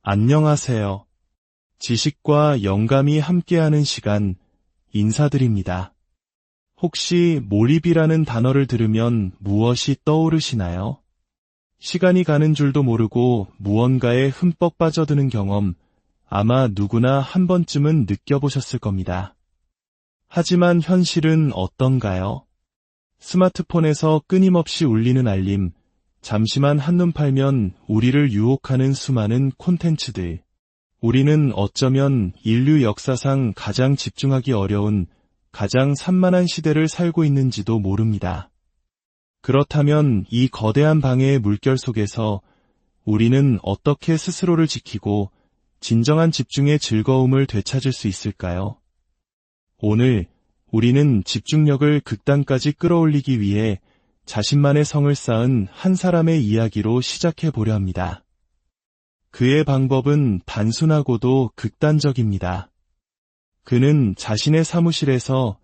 안녕하세요. 지식과 영감이 함께하는 시간, 인사드립니다. 혹시 몰입이라는 단어를 들으면 무엇이 떠오르시나요? 시간이 가는 줄도 모르고 무언가에 흠뻑 빠져드는 경험, 아마 누구나 한 번쯤은 느껴보셨을 겁니다. 하지만 현실은 어떤가요? 스마트폰에서 끊임없이 울리는 알림, 잠시만 한눈 팔면 우리를 유혹하는 수많은 콘텐츠들. 우리는 어쩌면 인류 역사상 가장 집중하기 어려운, 가장 산만한 시대를 살고 있는지도 모릅니다. 그렇다면 이 거대한 방해의 물결 속에서 우리는 어떻게 스스로를 지키고 진정한 집중의 즐거움을 되찾을 수 있을까요? 오늘 우리는 집중력을 극단까지 끌어올리기 위해 자신만의 성을 쌓은 한 사람의 이야기로 시작해 보려 합니다. 그의 방법은 단순하고도 극단적입니다. 그는 자신의 사무실에서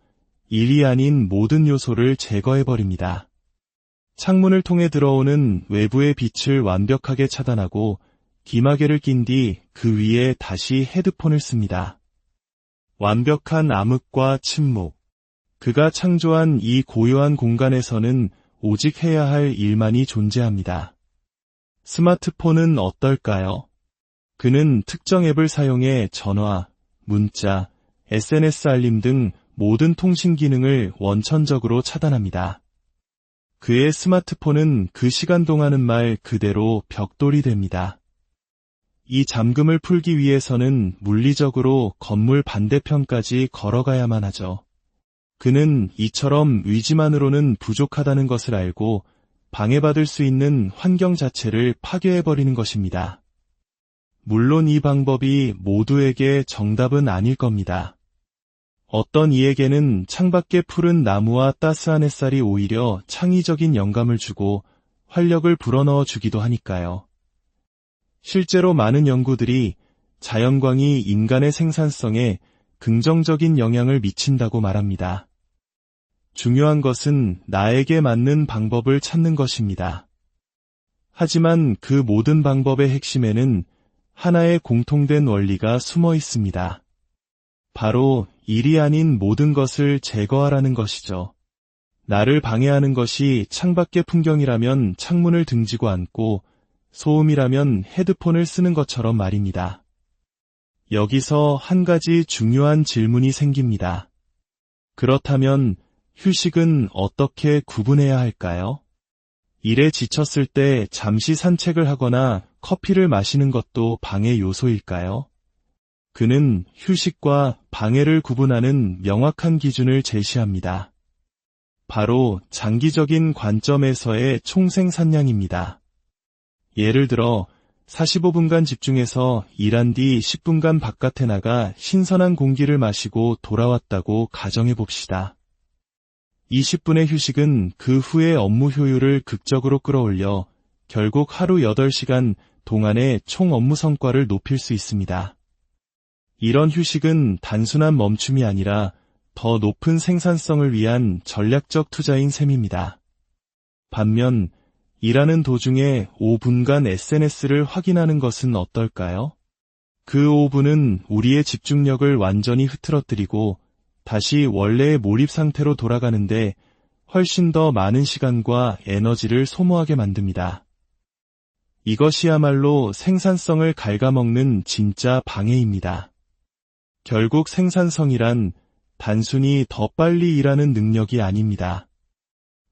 일이 아닌 모든 요소를 제거해버립니다. 창문을 통해 들어오는 외부의 빛을 완벽하게 차단하고 귀마개를 낀 뒤 그 위에 다시 헤드폰을 씁니다. 완벽한 암흑과 침묵. 그가 창조한 이 고요한 공간에서는 오직 해야 할 일만이 존재합니다. 스마트폰은 어떨까요? 그는 특정 앱을 사용해 전화, 문자, SNS 알림 등 모든 통신 기능을 원천적으로 차단합니다. 그의 스마트폰은 그 시간 동안은 말 그대로 벽돌이 됩니다. 이 잠금을 풀기 위해서는 물리적으로 건물 반대편까지 걸어가야만 하죠. 그는 이처럼 의지만으로는 부족하다는 것을 알고 방해받을 수 있는 환경 자체를 파괴해버리는 것입니다. 물론 이 방법이 모두에게 정답은 아닐 겁니다. 어떤 이에게는 창밖의 푸른 나무와 따스한 햇살이 오히려 창의적인 영감을 주고 활력을 불어넣어 주기도 하니까요. 실제로 많은 연구들이 자연광이 인간의 생산성에 긍정적인 영향을 미친다고 말합니다. 중요한 것은 나에게 맞는 방법을 찾는 것입니다. 하지만 그 모든 방법의 핵심에는 하나의 공통된 원리가 숨어 있습니다. 바로 일이 아닌 모든 것을 제거하라는 것이죠. 나를 방해하는 것이 창밖의 풍경이라면 창문을 등지고 앉고 소음이라면 헤드폰을 쓰는 것처럼 말입니다. 여기서 한 가지 중요한 질문이 생깁니다. 그렇다면 휴식은 어떻게 구분해야 할까요? 일에 지쳤을 때 잠시 산책을 하거나 커피를 마시는 것도 방해 요소일까요? 그는 휴식과 방해를 구분하는 명확한 기준을 제시합니다. 바로 장기적인 관점에서의 총생산량입니다. 예를 들어 45분간 집중해서 일한 뒤 10분간 바깥에 나가 신선한 공기를 마시고 돌아왔다고 가정해 봅시다. 20분의 휴식은 그 후의 업무 효율을 극적으로 끌어올려 결국 하루 8시간 동안의 총 업무 성과를 높일 수 있습니다. 이런 휴식은 단순한 멈춤이 아니라 더 높은 생산성을 위한 전략적 투자인 셈입니다. 반면 일하는 도중에 5분간 SNS를 확인하는 것은 어떨까요? 그 5분은 우리의 집중력을 완전히 흐트러뜨리고 다시 원래의 몰입 상태로 돌아가는데 훨씬 더 많은 시간과 에너지를 소모하게 만듭니다. 이것이야말로 생산성을 갉아먹는 진짜 방해입니다. 결국 생산성이란 단순히 더 빨리 일하는 능력이 아닙니다.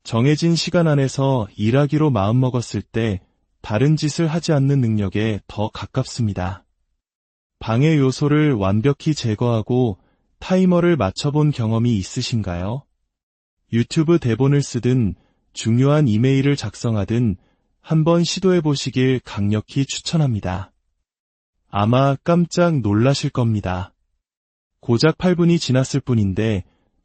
정해진 시간 안에서 일하기로 마음먹었을 때 다른 짓을 하지 않는 능력에 더 가깝습니다. 방해 요소를 완벽히 제거하고 타이머를 맞춰본 경험이 있으신가요? 유튜브 대본을 쓰든 중요한 이메일을 작성하든 한번 시도해보시길 강력히 추천합니다. 아마 깜짝 놀라실 겁니다. 고작 8분이 지났을 뿐인데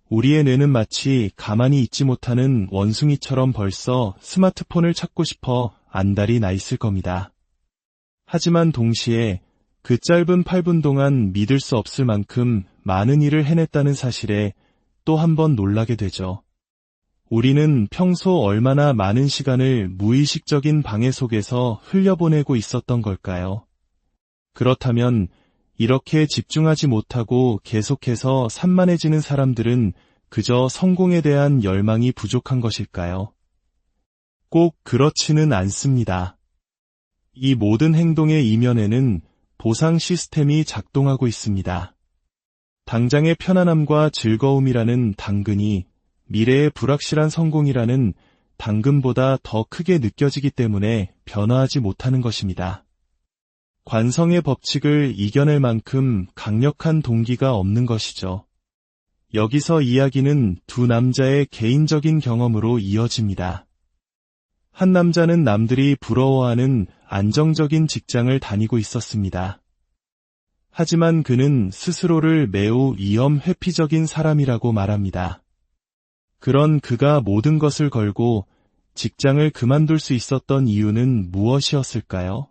우리의 뇌는 마치 가만히 있지 못하는 원숭이처럼 벌써 스마트폰을 찾고 싶어 안달이 나 있을 겁니다. 하지만 동시에 그 짧은 8분 동안 믿을 수 없을 만큼 많은 일을 해냈다는 사실에 또 한 번 놀라게 되죠. 우리는 평소 얼마나 많은 시간을 무의식적인 방해 속에서 흘려보내고 있었던 걸까요? 그렇다면 이렇게 집중하지 못하고 계속해서 산만해지는 사람들은 그저 성공에 대한 열망이 부족한 것일까요? 꼭 그렇지는 않습니다. 이 모든 행동의 이면에는 보상 시스템이 작동하고 있습니다. 당장의 편안함과 즐거움이라는 당근이 미래의 불확실한 성공이라는 당근보다 더 크게 느껴지기 때문에 변화하지 못하는 것입니다. 관성의 법칙을 이겨낼 만큼 강력한 동기가 없는 것이죠. 여기서 이야기는 두 남자의 개인적인 경험으로 이어집니다. 한 남자는 남들이 부러워하는 안정적인 직장을 다니고 있었습니다. 하지만 그는 스스로를 매우 위험 회피적인 사람이라고 말합니다. 그런 그가 모든 것을 걸고 직장을 그만둘 수 있었던 이유는 무엇이었을까요?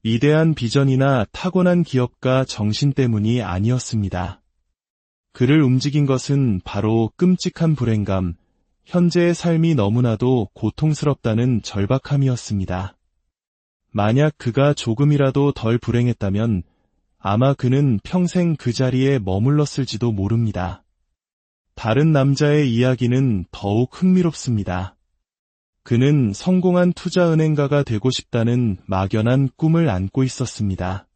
위대한 비전이나 타고난 기업가 정신 때문이 아니었습니다. 그를 움직인 것은 바로 끔찍한 불행감, 현재의 삶이 너무나도 고통스럽다는 절박함이었습니다. 만약 그가 조금이라도 덜 불행했다면 아마 그는 평생 그 자리에 머물렀을지도 모릅니다. 다른 남자의 이야기는 더욱 흥미롭습니다. 그는 성공한 투자은행가가 되고 싶다는 막연한 꿈을 안고 있었습니다.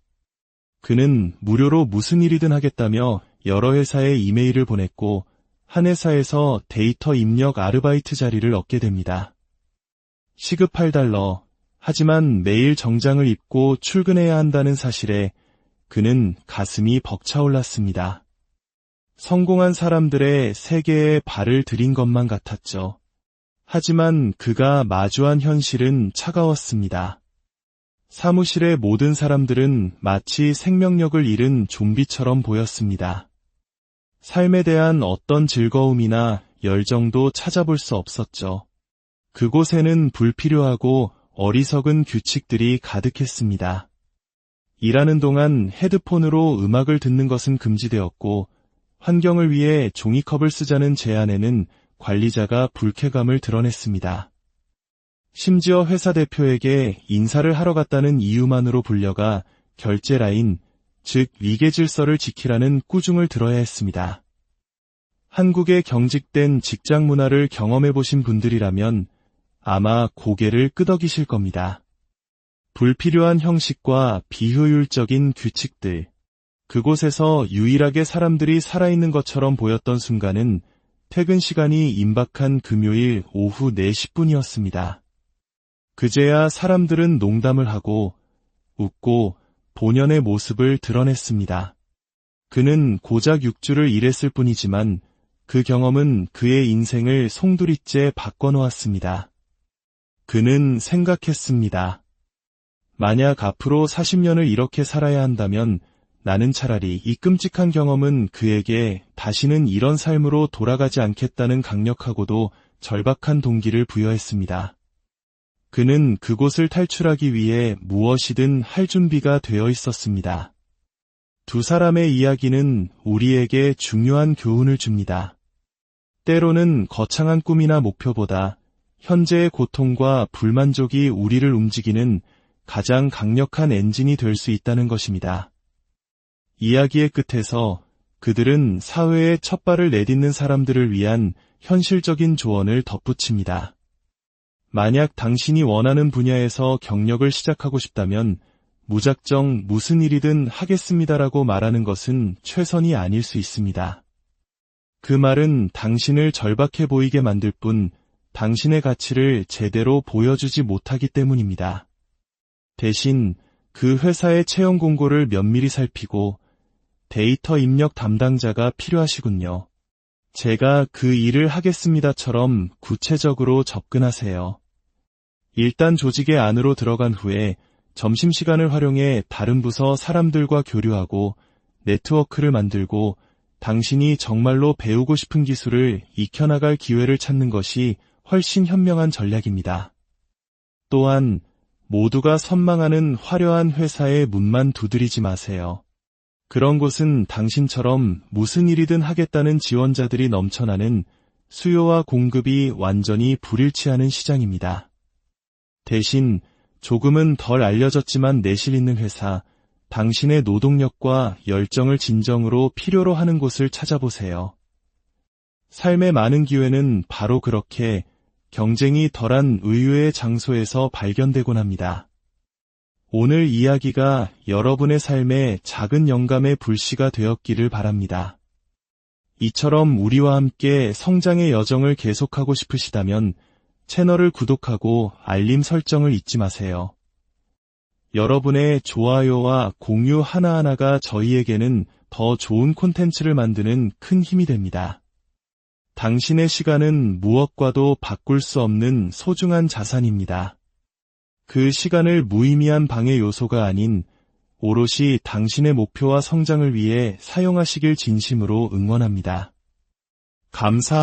그는 무료로 무슨 일이든 하겠다며 여러 회사에 이메일을 보냈고 한 회사에서 데이터 입력 아르바이트 자리를 얻게 됩니다. 시급 $8, 하지만 매일 정장을 입고 출근해야 한다는 사실에 그는 가슴이 벅차올랐습니다. 성공한 사람들의 세계에 발을 들인 것만 같았죠. 하지만 그가 마주한 현실은 차가웠습니다. 사무실의 모든 사람들은 마치 생명력을 잃은 좀비처럼 보였습니다. 삶에 대한 어떤 즐거움이나 열정도 찾아볼 수 없었죠. 그곳에는 불필요하고 어리석은 규칙들이 가득했습니다. 일하는 동안 헤드폰으로 음악을 듣는 것은 금지되었고 환경을 위해 종이컵을 쓰자는 제안에는 관리자가 불쾌감을 드러냈습니다. 심지어 회사 대표에게 인사를 하러 갔다는 이유만으로 불려가 결제 라인, 즉 위계 질서를 지키라는 꾸중을 들어야 했습니다. 한국의 경직된 직장 문화를 경험해 보신 분들이라면 아마 고개를 끄덕이실 겁니다. 불필요한 형식과 비효율적인 규칙들, 그곳에서 유일하게 사람들이 살아있는 것처럼 보였던 순간은 퇴근 시간이 임박한 금요일 오후 4시 분이었습니다. 그제야 사람들은 농담을 하고 웃고 본연의 모습을 드러냈습니다. 그는 고작 6주를 일했을 뿐이지만 그 경험은 그의 인생을 송두리째 바꿔놓았습니다. 그는 생각했습니다. 만약 앞으로 40년을 이렇게 살아야 한다면 나는 차라리 이 끔찍한 경험은 그에게 다시는 이런 삶으로 돌아가지 않겠다는 강력하고도 절박한 동기를 부여했습니다. 그는 그곳을 탈출하기 위해 무엇이든 할 준비가 되어 있었습니다. 두 사람의 이야기는 우리에게 중요한 교훈을 줍니다. 때로는 거창한 꿈이나 목표보다 현재의 고통과 불만족이 우리를 움직이는 가장 강력한 엔진이 될 수 있다는 것입니다. 이야기의 끝에서 그들은 사회에 첫 발을 내딛는 사람들을 위한 현실적인 조언을 덧붙입니다. 만약 당신이 원하는 분야에서 경력을 시작하고 싶다면 무작정 무슨 일이든 하겠습니다라고 말하는 것은 최선이 아닐 수 있습니다. 그 말은 당신을 절박해 보이게 만들 뿐 당신의 가치를 제대로 보여주지 못하기 때문입니다. 대신 그 회사의 채용 공고를 면밀히 살피고 데이터 입력 담당자가 필요하시군요. 제가 그 일을 하겠습니다처럼 구체적으로 접근하세요. 일단 조직의 안으로 들어간 후에 점심시간을 활용해 다른 부서 사람들과 교류하고 네트워크를 만들고 당신이 정말로 배우고 싶은 기술을 익혀나갈 기회를 찾는 것이 훨씬 현명한 전략입니다. 또한 모두가 선망하는 화려한 회사의 문만 두드리지 마세요. 그런 곳은 당신처럼 무슨 일이든 하겠다는 지원자들이 넘쳐나는 수요와 공급이 완전히 불일치하는 시장입니다. 대신 조금은 덜 알려졌지만 내실 있는 회사, 당신의 노동력과 열정을 진정으로 필요로 하는 곳을 찾아보세요. 삶의 많은 기회는 바로 그렇게 경쟁이 덜한 의외의 장소에서 발견되곤 합니다. 오늘 이야기가 여러분의 삶에 작은 영감의 불씨가 되었기를 바랍니다. 이처럼 우리와 함께 성장의 여정을 계속하고 싶으시다면 채널을 구독하고 알림 설정을 잊지 마세요. 여러분의 좋아요와 공유 하나하나가 저희에게는 더 좋은 콘텐츠를 만드는 큰 힘이 됩니다. 당신의 시간은 무엇과도 바꿀 수 없는 소중한 자산입니다. 그 시간을 무의미한 방해 요소가 아닌 오롯이 당신의 목표와 성장을 위해 사용하시길 진심으로 응원합니다. 감사합니다.